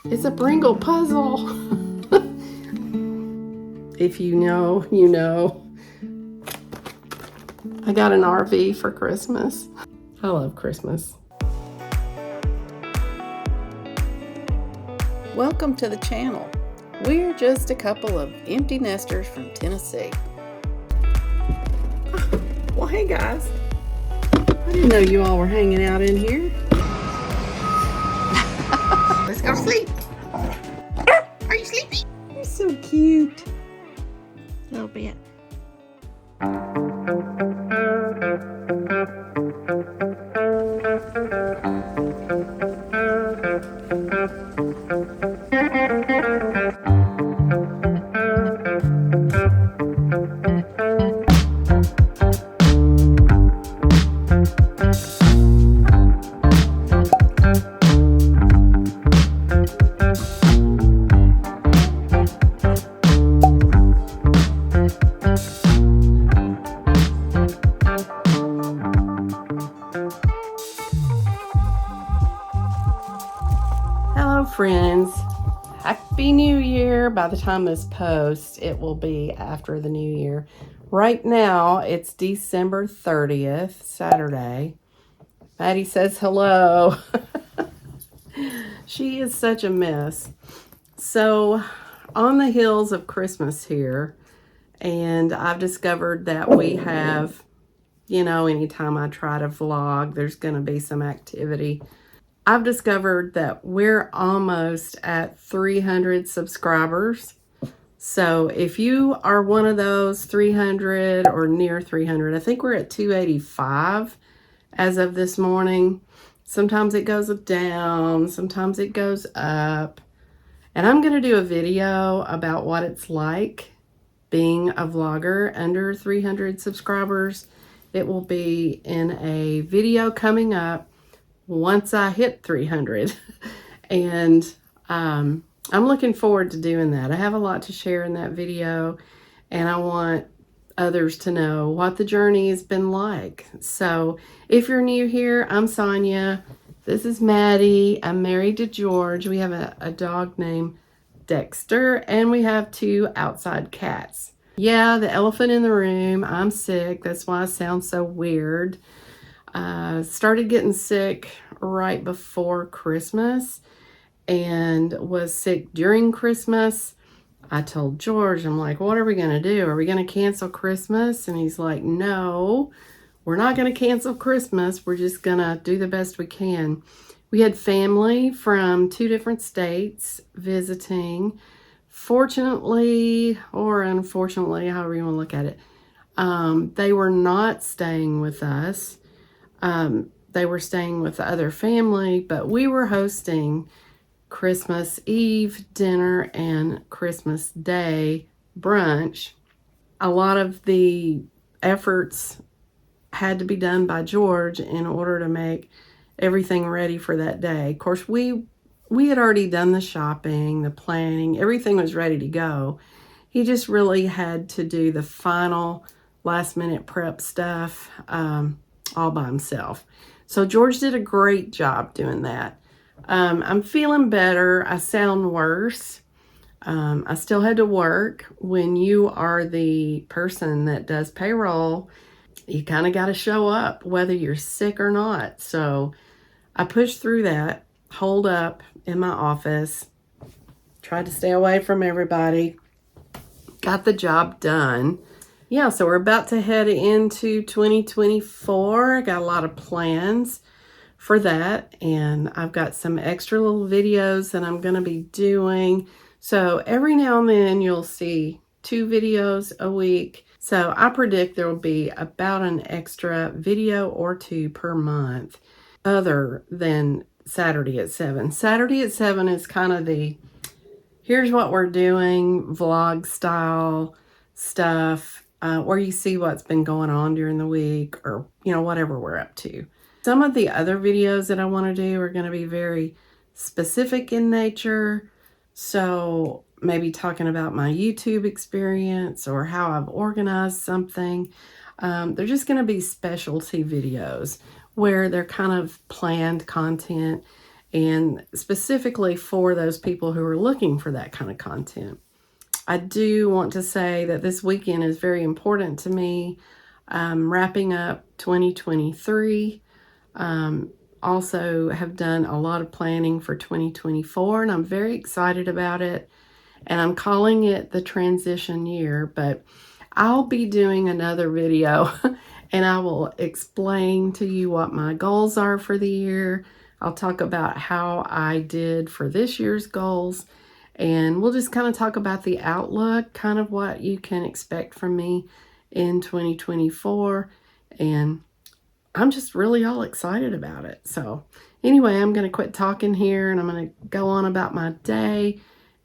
It's a Pringle puzzle. If you know, you know. I got an RV for Christmas. I love Christmas. Welcome to the channel. We're just a couple of empty nesters from Tennessee. Well, hey guys. I didn't know you all were hanging out in here. Let's go to sleep. Are you sleepy? You're so cute. A little bit. Friends, Happy New Year. By the time this posts, it will be after the New Year. Right now, it's December 30th, Saturday. Maddie says hello. She is such a mess. So, on the heels of Christmas here, and I've discovered that we have, you know, anytime I try to vlog, there's going to be some activity. I've discovered that we're almost at 300 subscribers. So if you are one of those 300 or near 300, I think we're at 285 as of this morning. Sometimes it goes down, sometimes it goes up. And I'm going to do a video about what it's like being a vlogger under 300 subscribers. It will be in a video coming up once I hit 300. And I'm looking forward to doing that. I have a lot to share in that video, and I want others to know what the journey has been like. So if you're new here, I'm Sonia. This is Maddie. I'm married to George. We have a dog named Dexter, and we have 2 outside cats. Yeah, the elephant in the room. I'm sick. That's why I sound so weird. Started getting sick right before Christmas and was sick during Christmas. I told George, I'm like, what are we going to do? Are we going to cancel Christmas? And he's like, no, we're not going to cancel Christmas. We're just going to do the best we can. We had family from 2 different states visiting. Fortunately, or unfortunately, however you want to look at it, they were not staying with us. They were staying with the other family, but we were hosting Christmas Eve dinner and Christmas Day brunch. A lot of the efforts had to be done by George in order to make everything ready for that day. Of course, we had already done the shopping, the planning, everything was ready to go. He just really had to do the final last minute prep stuff all by himself. So George did a great job doing that. I'm feeling better. I sound worse. I still had to work. When you are the person that does payroll, you kind of got to show up whether you're sick or not. So I pushed through that, holed up in my office, tried to stay away from everybody, got the job done. Yeah, so we're about to head into 2024. I got a lot of plans for that, and I've got some extra little videos that I'm going to be doing. So every now and then you'll see 2 videos a week. So I predict there will be about an extra video or 2 per month other than Saturday at 7. Saturday at 7 is kind of the here's what we're doing, vlog style stuff. Where you see what's been going on during the week, or, you know, whatever we're up to. Some of the other videos that I want to do are going to be very specific in nature. So maybe talking about my YouTube experience or how I've organized something. They're just going to be specialty videos where they're kind of planned content and specifically for those people who are looking for that kind of content. I do want to say that this weekend is very important to me. Wrapping up 2023. Also have done a lot of planning for 2024, and I'm very excited about it. And I'm calling it the transition year, but I'll be doing another video and I will explain to you what my goals are for the year. I'll talk about how I did for this year's goals, and we'll just kind of talk about the outlook, kind of what you can expect from me in 2024. And I'm just really all excited about it. So anyway, I'm going to quit talking here and I'm going to go on about my day,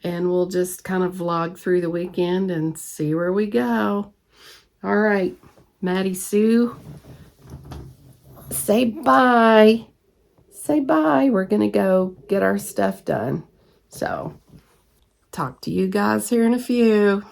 and we'll just kind of vlog through the weekend and see where we go. All right, Maddie Sue, say bye. Say bye. We're going to go get our stuff done. So talk to you guys here in a few.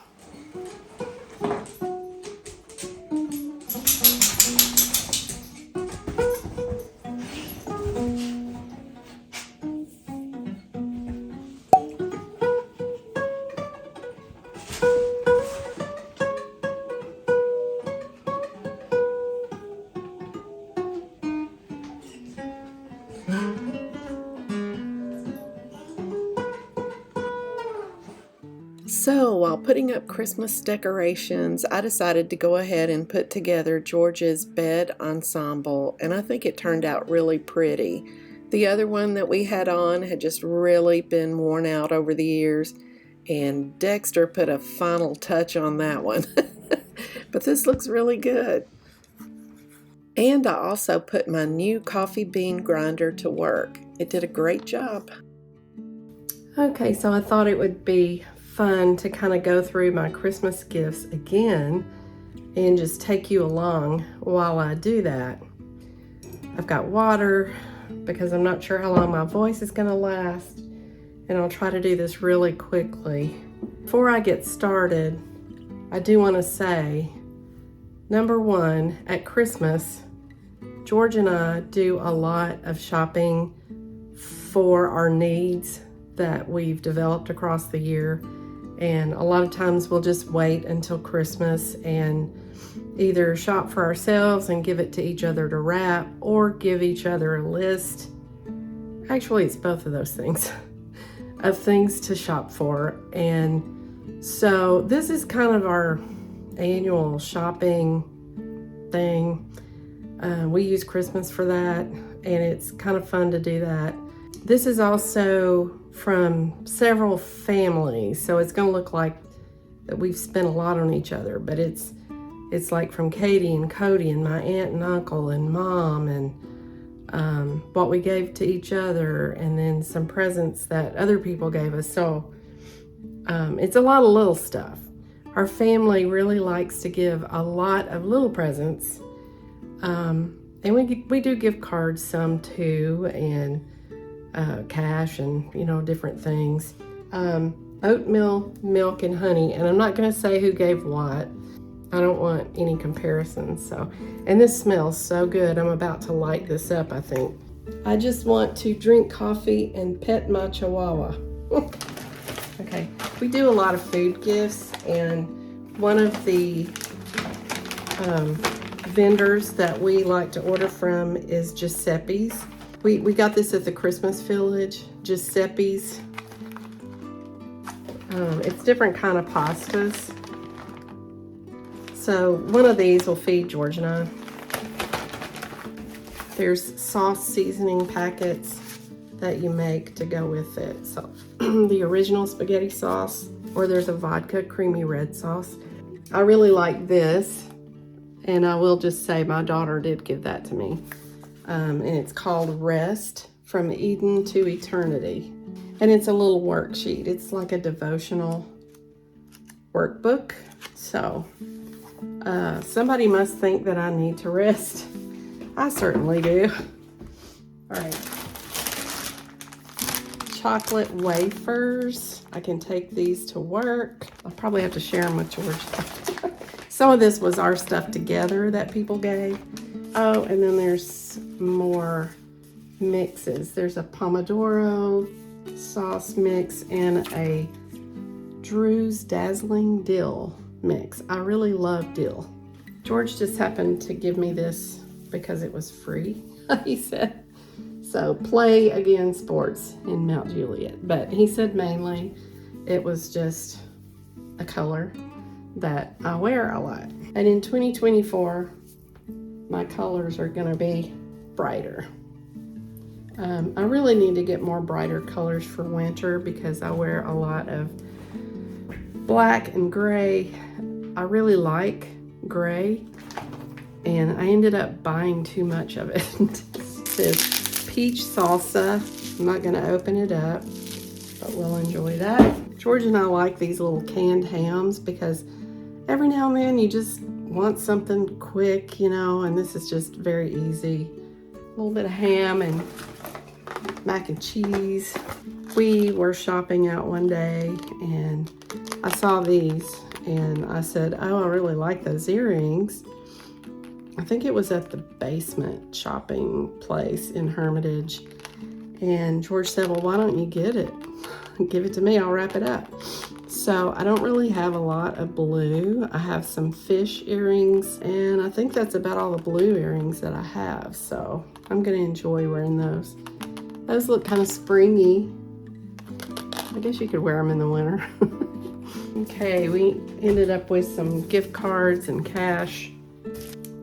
So while putting up Christmas decorations, I decided to go ahead and put together George's bed ensemble, and I think it turned out really pretty. The other one that we had on had just really been worn out over the years, and Dexter put a final touch on that one. But this looks really good. And I also put my new coffee bean grinder to work. It did a great job. Okay, so I thought it would be fun to kind of go through my Christmas gifts again and just take you along while I do that. I've got water because I'm not sure how long my voice is going to last, and I'll try to do this really quickly. Before I get started, I do want to say, number one, at Christmas, George and I do a lot of shopping for our needs that we've developed across the year. And a lot of times we'll just wait until Christmas and either shop for ourselves and give it to each other to wrap, or give each other a list. Actually, it's both of those things of things to shop for. And so this is kind of our annual shopping thing. We use Christmas for that, and it's kind of fun to do that. This is also from several families, so it's going to look like that we've spent a lot on each other, but it's like from Katie and Cody and my aunt and uncle and mom, and what we gave to each other, and then some presents that other people gave us. So it's a lot of little stuff. Our family really likes to give a lot of little presents, and we do give cards some too, and cash, and different things. Oatmeal, milk, and honey, and I'm not going to say who gave what. I don't want any comparisons. So, and this smells so good. I'm about to light this up, I think. I just want to drink coffee and pet my chihuahua. Okay, we do a lot of food gifts, and one of the vendors that we like to order from is Giuseppe's. We got this at the Christmas Village, Giuseppe's. It's different kind of pastas. So one of these will feed George and I. There's sauce seasoning packets that you make to go with it. So the original spaghetti sauce, or there's a vodka creamy red sauce. I really like this, and I will just say my daughter did give that to me. And it's called Rest, From Eden to Eternity. And it's a little worksheet. It's like a devotional workbook. So somebody must think that I need to rest. I certainly do. All right. Chocolate wafers. I can take these to work. I'll probably have to share them with George. Some of this was our stuff together that people gave. Oh, and then there's more mixes. There's a pomodoro sauce mix and a Drew's Dazzling Dill mix. I really love dill. George just happened to give me this because it was free, he said. So play again sports in Mount Juliet. But he said mainly it was just a color that I wear a lot. And in 2024, my colors are gonna be brighter. I really need to get more brighter colors for winter because I wear a lot of black and gray. I really like gray, and I ended up buying too much of it. This peach salsa. I'm not gonna open it up, but we'll enjoy that. George and I like these little canned hams because every now and then you just want something quick, you know, and this is just very easy. A little bit of ham and mac and cheese. We were shopping out one day and I saw these and I said, oh, I really like those earrings. I think it was at the basement shopping place in Hermitage. And George said, well, why don't you get it? Give it to me, I'll wrap it up. So I don't really have a lot of blue. I have some fish earrings, and I think that's about all the blue earrings that I have. So I'm gonna enjoy wearing those. Those look kind of springy. I guess you could wear them in the winter. Okay, we ended up with some gift cards and cash.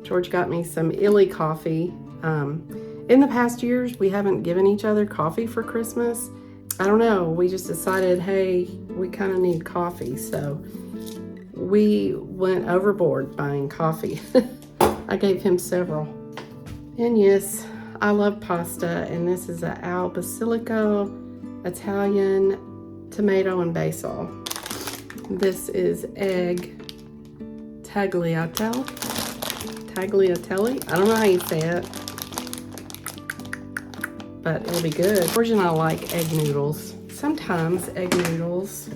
George got me some Illy coffee. In the past years, we haven't given each other coffee for Christmas. I don't know, we just decided, hey, we kind of need coffee, so we went overboard buying coffee. I gave him several. And yes, I love pasta, and this is a al basilico, Italian, tomato, and basil. This is egg tagliatelle. I don't know how you say it, but it'll be good. George and I like egg noodles. Sometimes egg noodles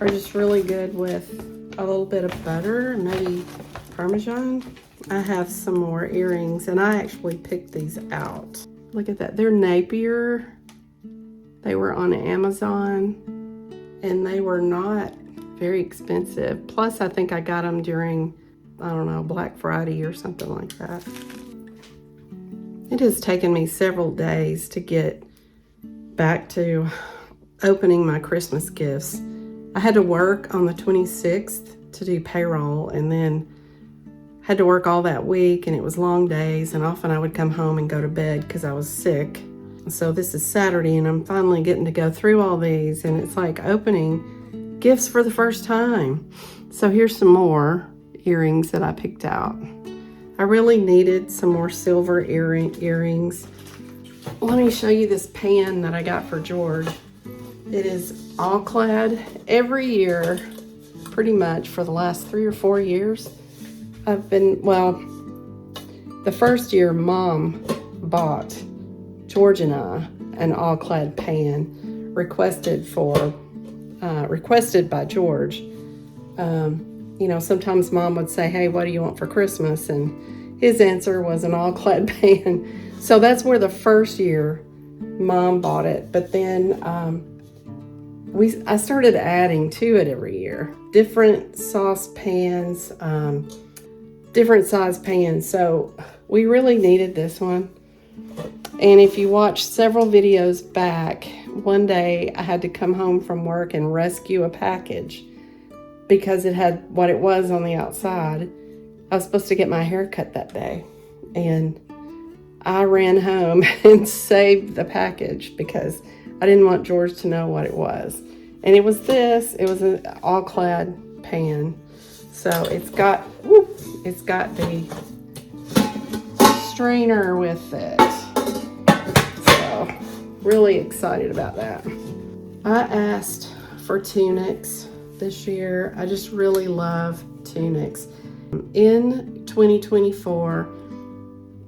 are just really good with a little bit of butter, maybe Parmesan. I have some more earrings, and I actually picked these out. Look at that, they're Napier. They were on Amazon, and they were not very expensive. Plus, I think I got them during, I don't know, Black Friday or something like that. It has taken me several days to get back to opening my Christmas gifts. I had to work on the 26th to do payroll, and then had to work all that week, and it was long days, and often I would come home and go to bed because I was sick. So this is Saturday, and I'm finally getting to go through all these, and it's like opening gifts for the first time. So here's some more earrings that I picked out. I really needed some more silver earrings. Let me show you this pan that I got for George. It is all clad every year, pretty much for the last 3 or 4 years. I've been, well, the first year Mom bought George and I an all clad pan requested by George. You know, sometimes Mom would say, hey, what do you want for Christmas? And his answer was an all clad pan. So that's where the first year Mom bought it. But then I started adding to it every year. Different saucepans, different size pans. So we really needed this one. And if you watch several videos back, one day I had to come home from work and rescue a package because it had what it was on the outside. I was supposed to get my hair cut that day, and I ran home and saved the package because I didn't want George to know what it was. And it was this. It was an all-clad pan. So it's got the strainer with it. So really excited about that. I asked for tunics this year. I just really love tunics. In 2024,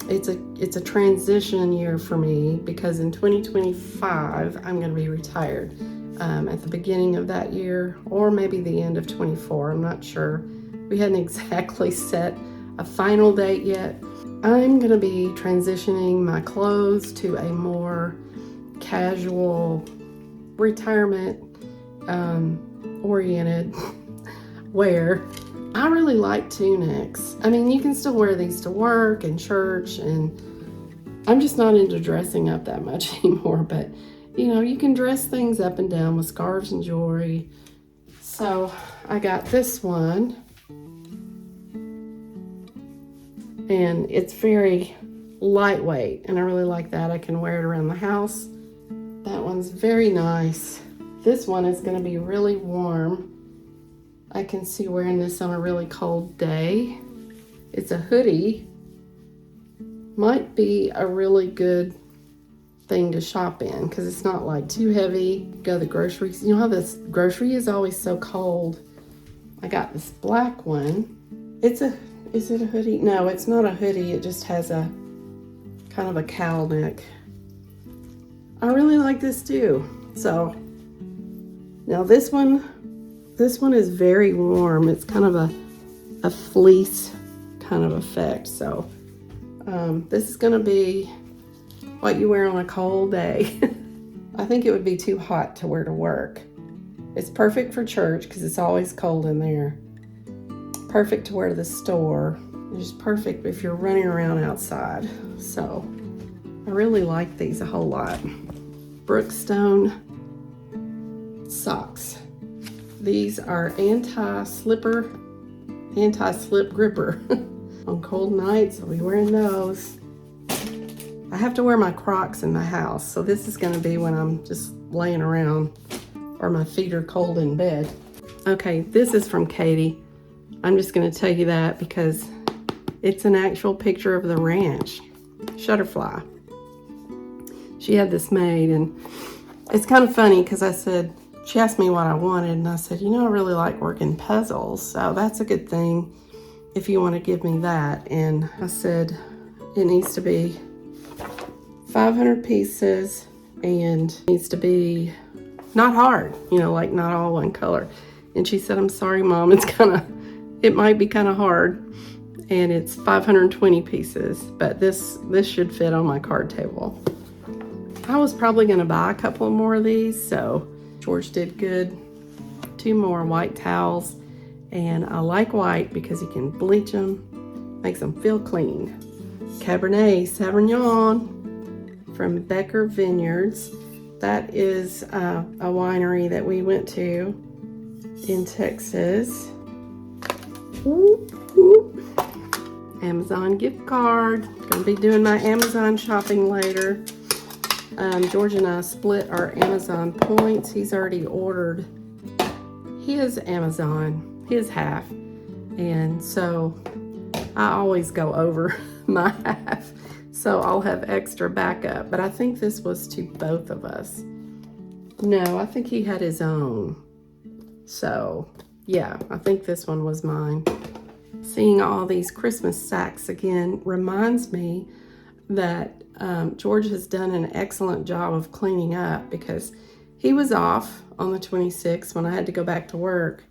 it's a transition year for me because in 2025 I'm going to be retired at the beginning of that year, or maybe the end of 24. I'm not sure. We hadn't exactly set a final date yet. I'm gonna be transitioning my clothes to a more casual, retirement oriented wear. I really like tunics. I mean, you can still wear these to work and church, and I'm just not into dressing up that much anymore, but you know, you can dress things up and down with scarves and jewelry. So I got this one, and it's very lightweight, and I really like that. I can wear it around the house. That one's very nice. This one is going to be really warm. I can see wearing this on a really cold day. It's a hoodie. Might be a really good thing to shop in because it's not like too heavy. Go to the groceries. You know how this grocery is always so cold. I got this black one. Is it a hoodie? No, it's not a hoodie. It just has a kind of a cowl neck. I really like this too. So now this one is very warm. It's kind of a fleece kind of effect. So this is gonna be what you wear on a cold day. I think it would be too hot to wear to work. It's perfect for church because it's always cold in there. Perfect to wear to the store. It's just perfect if you're running around outside. So I really like these a whole lot. Brookstone socks. These are anti-slip gripper. On cold nights, I'll be wearing those. I have to wear my Crocs in the house, so this is gonna be when I'm just laying around or my feet are cold in bed. Okay, this is from Katie. I'm just gonna tell you that because it's an actual picture of the ranch. Shutterfly. She had this made, and it's kind of funny because she asked me what I wanted, and I said, you know, I really like working puzzles, so that's a good thing if you want to give me that. And I said, it needs to be 500 pieces and needs to be not hard, you know, like not all one color. And she said, I'm sorry, Mom, it might be kind of hard. And it's 520 pieces, but this should fit on my card table. I was probably gonna buy a couple more of these, so George did good. 2 more white towels, and I like white because you can bleach them, makes them feel clean. Cabernet Sauvignon from Becker Vineyards. That is a winery that we went to in Texas. Amazon gift card. Gonna be doing my Amazon shopping later. George and I split our Amazon points. He's already ordered his Amazon, his half. And so I always go over my half. So I'll have extra backup. But I think this was to both of us. No, I think he had his own. So yeah, I think this one was mine. Seeing all these Christmas sacks again reminds me that George has done an excellent job of cleaning up because he was off on the 26th when I had to go back to work,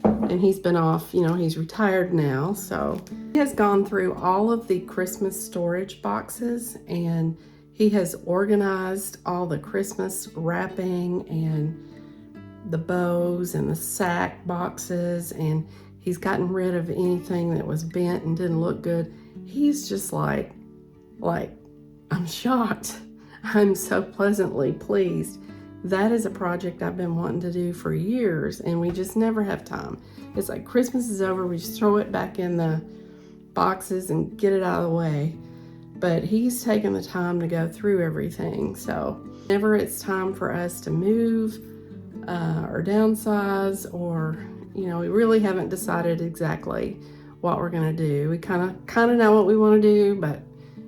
and he's been off, you know, he's retired now. So he has gone through all of the Christmas storage boxes, and he has organized all the Christmas wrapping and the bows and the sack boxes, and he's gotten rid of anything that was bent and didn't look good. He's just like, I'm shocked. I'm so pleasantly pleased. That is a project I've been wanting to do for years, and we just never have time. It's like Christmas is over, we just throw it back in the boxes and get it out of the way. But he's taken the time to go through everything. So whenever it's time for us to move or downsize, or, you know, we really haven't decided exactly what we're gonna do. We kind of know what we want to do, but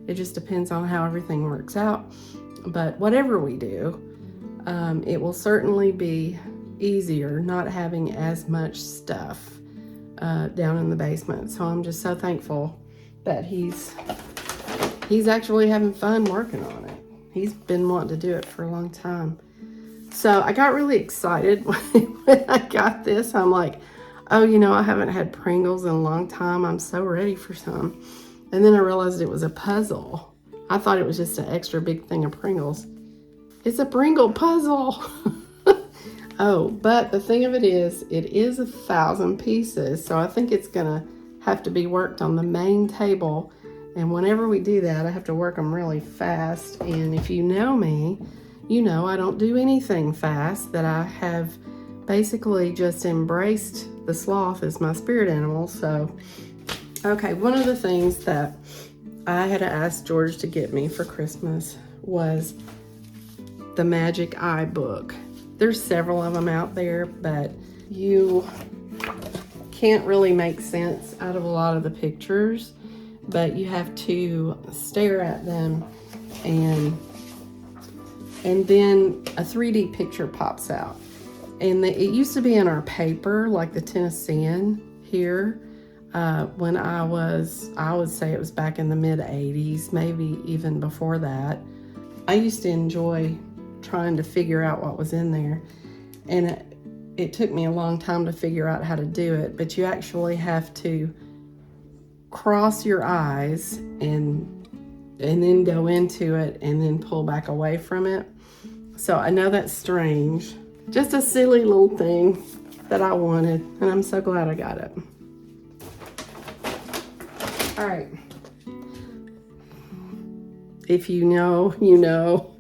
it just depends on how everything works out. But whatever we do, it will certainly be easier not having as much stuff down in the basement. So I'm just so thankful that he's actually having fun working on it. He's been wanting to do it for a long time. So I got really excited when I got this. I'm like, Oh, you know, I haven't had Pringles in a long time. I'm so ready for some. And then I realized it was a puzzle. I thought it was just an extra big thing of Pringles. It's a Pringle puzzle. Oh, but the thing of it is 1,000 pieces. So I think it's gonna have to be worked on the main table. And whenever we do that, I have to work them really fast. And if you know me, you know I don't do anything fast, that I have basically just embraced the sloth as my spirit animal. So, okay, one of the things that I had asked George to get me for Christmas was the Magic Eye book. There's several of them out there, but you can't really make sense out of a lot of the pictures, but you have to stare at them, and then a 3D picture pops out. And it used to be in our paper, like the Tennessean here, when I would say it was back in the mid 80s, maybe even before that. I used to enjoy trying to figure out what was in there, and it took me a long time to figure out how to do it, but you actually have to cross your eyes and then go into it and then pull back away from it. So I know that's strange. Just a silly little thing that I wanted, and I'm so glad I got it. All right. If you know, you know.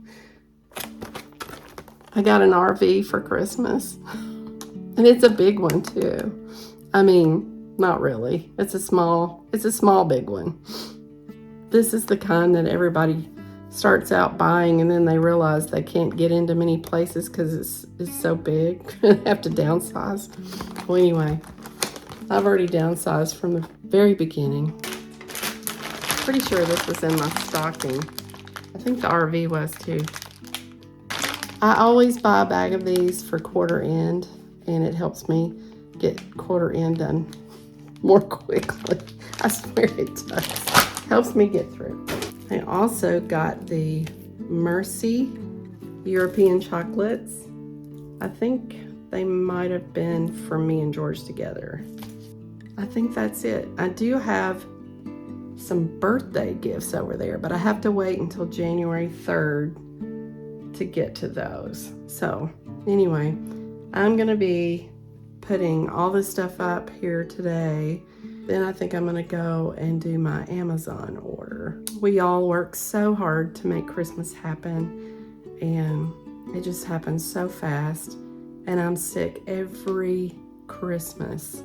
I got an RV for Christmas, and it's a big one too. I mean, not really. It's a small big one. This is the kind that everybody starts out buying, and then they realize they can't get into many places because it's so big. They have to downsize. Well, anyway, I've already downsized from the very beginning. Pretty sure this was in my stocking. I think the RV was too. I always buy a bag of these for quarter end, and it helps me get quarter end done more quickly. I swear it does. Helps me get through. I also got the Mercy European chocolates. I think they might have been from me and George together. I think that's it. I do have some birthday gifts over there, but I have to wait until January 3rd to get to those. So anyway, I'm gonna be putting all this stuff up here today. Then I think I'm gonna go and do my Amazon order. We all work so hard to make Christmas happen, and it just happens so fast. And I'm sick every Christmas.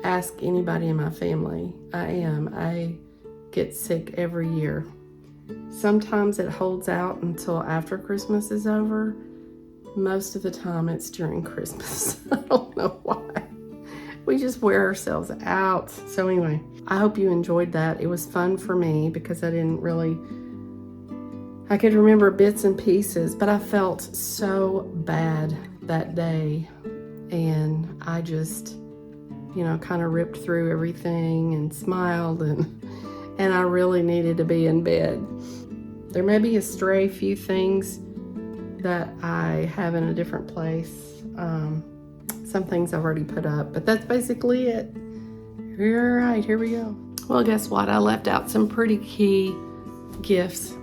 Ask anybody in my family. I get sick every year. Sometimes it holds out until after Christmas is over. Most of the time it's during Christmas. I don't know why. We just wear ourselves out. So anyway, I hope you enjoyed that. It was fun for me because I could remember bits and pieces, but I felt so bad that day. And I just, kind of ripped through everything and smiled, and I really needed to be in bed. There may be a stray few things that I have in a different place. Some things I've already put up, but that's basically it. All right, here we go. Well, guess what? I left out some pretty key gifts.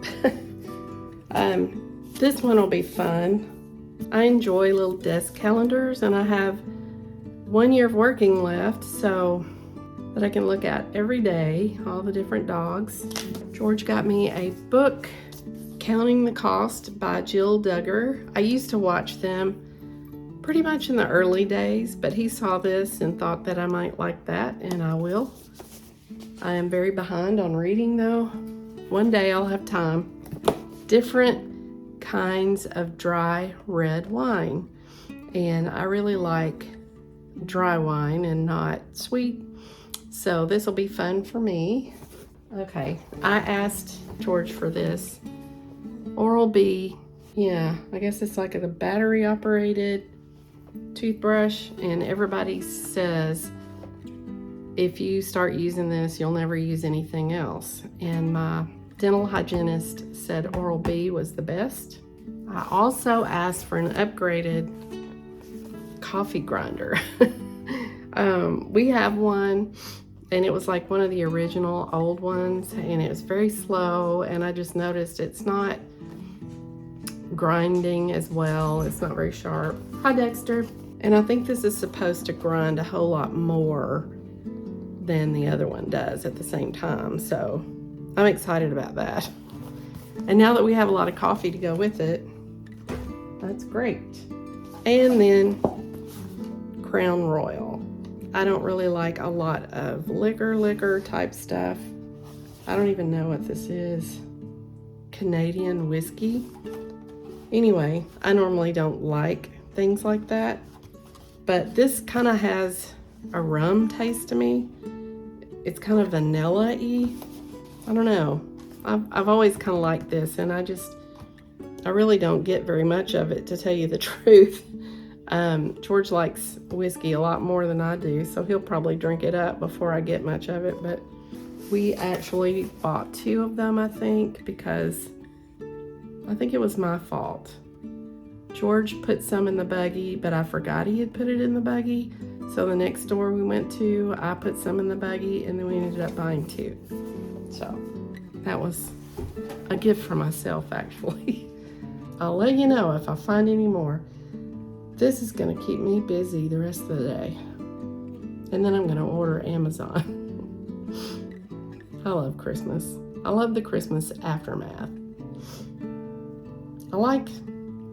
This one will be fun. I enjoy little desk calendars, and I have 1 year of working left, so that I can look at every day, all the different dogs. George got me a book, Counting the Cost by Jill Duggar. I used to watch them pretty much in the early days, but he saw this and thought that I might like that, and I will. I am very behind on reading though. One day I'll have time. Different kinds of dry red wine, and I really like dry wine and not sweet. So this will be fun for me. Okay, I asked George for this Oral-B. Yeah, I guess it's like a battery operated toothbrush, and everybody says if you start using this, you'll never use anything else. And my dental hygienist said Oral-B was the best. I also asked for an upgraded coffee grinder. We have one, and it was like one of the original old ones, and it was very slow, and I just noticed it's not grinding as well. It's not very sharp. Hi, Dexter. And I think this is supposed to grind a whole lot more than the other one does at the same time, so I'm excited about that. And now that we have a lot of coffee to go with it, that's great. And then Crown Royal. I don't really like a lot of liquor type stuff. I don't even know what this is. Canadian whiskey. Anyway, I normally don't like things like that, but this kind of has a rum taste to me. It's kind of vanilla-y. I don't know. I've always kind of liked this, and I really don't get very much of it, to tell you the truth. George likes whiskey a lot more than I do, so he'll probably drink it up before I get much of it, but we actually bought 2 of them, I think, because I think it was my fault. George put some in the buggy, but I forgot he had put it in the buggy. So the next store we went to, I put some in the buggy, and then we ended up buying 2. So that was a gift for myself, actually. I'll let you know if I find any more. This is gonna keep me busy the rest of the day. And then I'm gonna order Amazon. I love Christmas. I love the Christmas aftermath. I like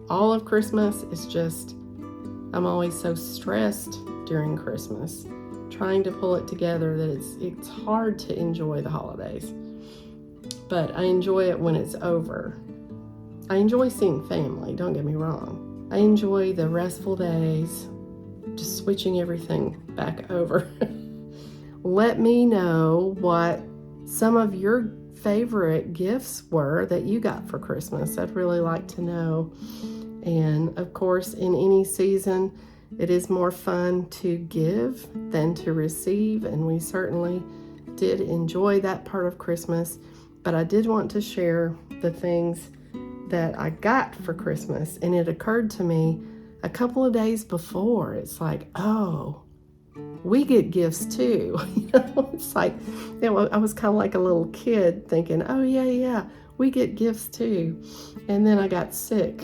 all of Christmas. It's just, I'm always so stressed during Christmas, trying to pull it together, that it's hard to enjoy the holidays. But I enjoy it when it's over. I enjoy seeing family, don't get me wrong. I enjoy the restful days, just switching everything back over. Let me know what some of your favorite gifts were that you got for Christmas. I'd really like to know. And of course, in any season, it is more fun to give than to receive, and we certainly did enjoy that part of Christmas. But I did want to share the things that I got for Christmas, and it occurred to me a couple of days before. It's like, oh, we get gifts too. You know, it's like, I was kind of like a little kid thinking, oh yeah, we get gifts too. And then I got sick.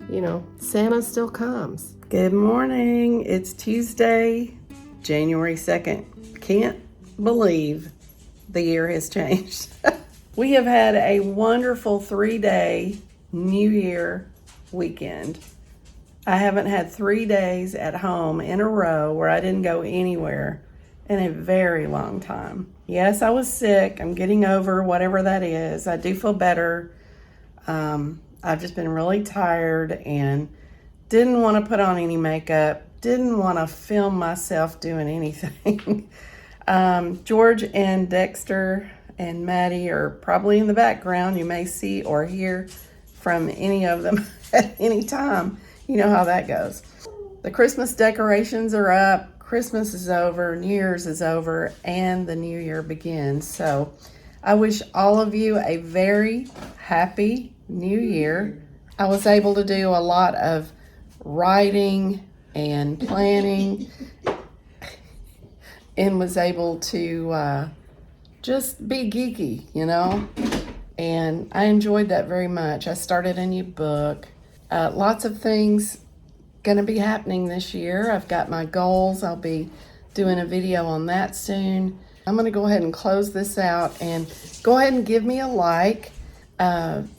You know, Santa still comes. Good morning. It's Tuesday, January 2nd. Can't believe the year has changed. We have had a wonderful 3-day New Year weekend. I haven't had 3 days at home in a row where I didn't go anywhere in a very long time. Yes, I was sick. I'm getting over whatever that is. I do feel better. I've just been really tired and didn't want to put on any makeup, didn't want to film myself doing anything. George and Dexter and Maddie are probably in the background. You may see or hear from any of them at any time. You know how that goes. The Christmas decorations are up, Christmas is over, New Year's is over, and the new year begins. So I wish all of you a very happy New Year. I was able to do a lot of writing and planning and was able to just be geeky, you know, and I enjoyed that very much. I started a new book. Lots of things going to be happening this year. I've got my goals. I'll be doing a video on that soon. I'm going to go ahead and close this out, and go ahead and give me a like.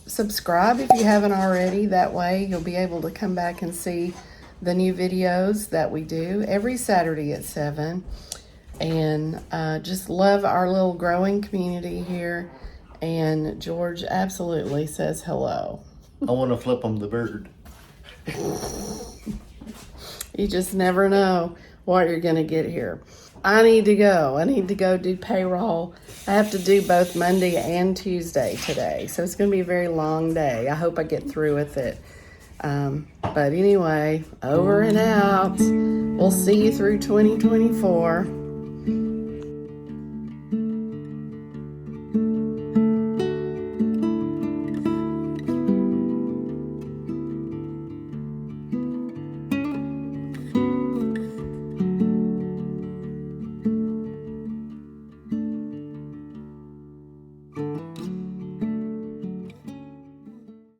Subscribe if you haven't already. That way you'll be able to come back and see the new videos that we do every Saturday at 7. And just love our little growing community here. And George absolutely says hello. I want to flip him the bird. You just never know what you're going to get here. I need to go. I need to go do payroll. I have to do both Monday and Tuesday today. So it's going to be a very long day. I hope I get through with it. But anyway, over and out. We'll see you through 2024.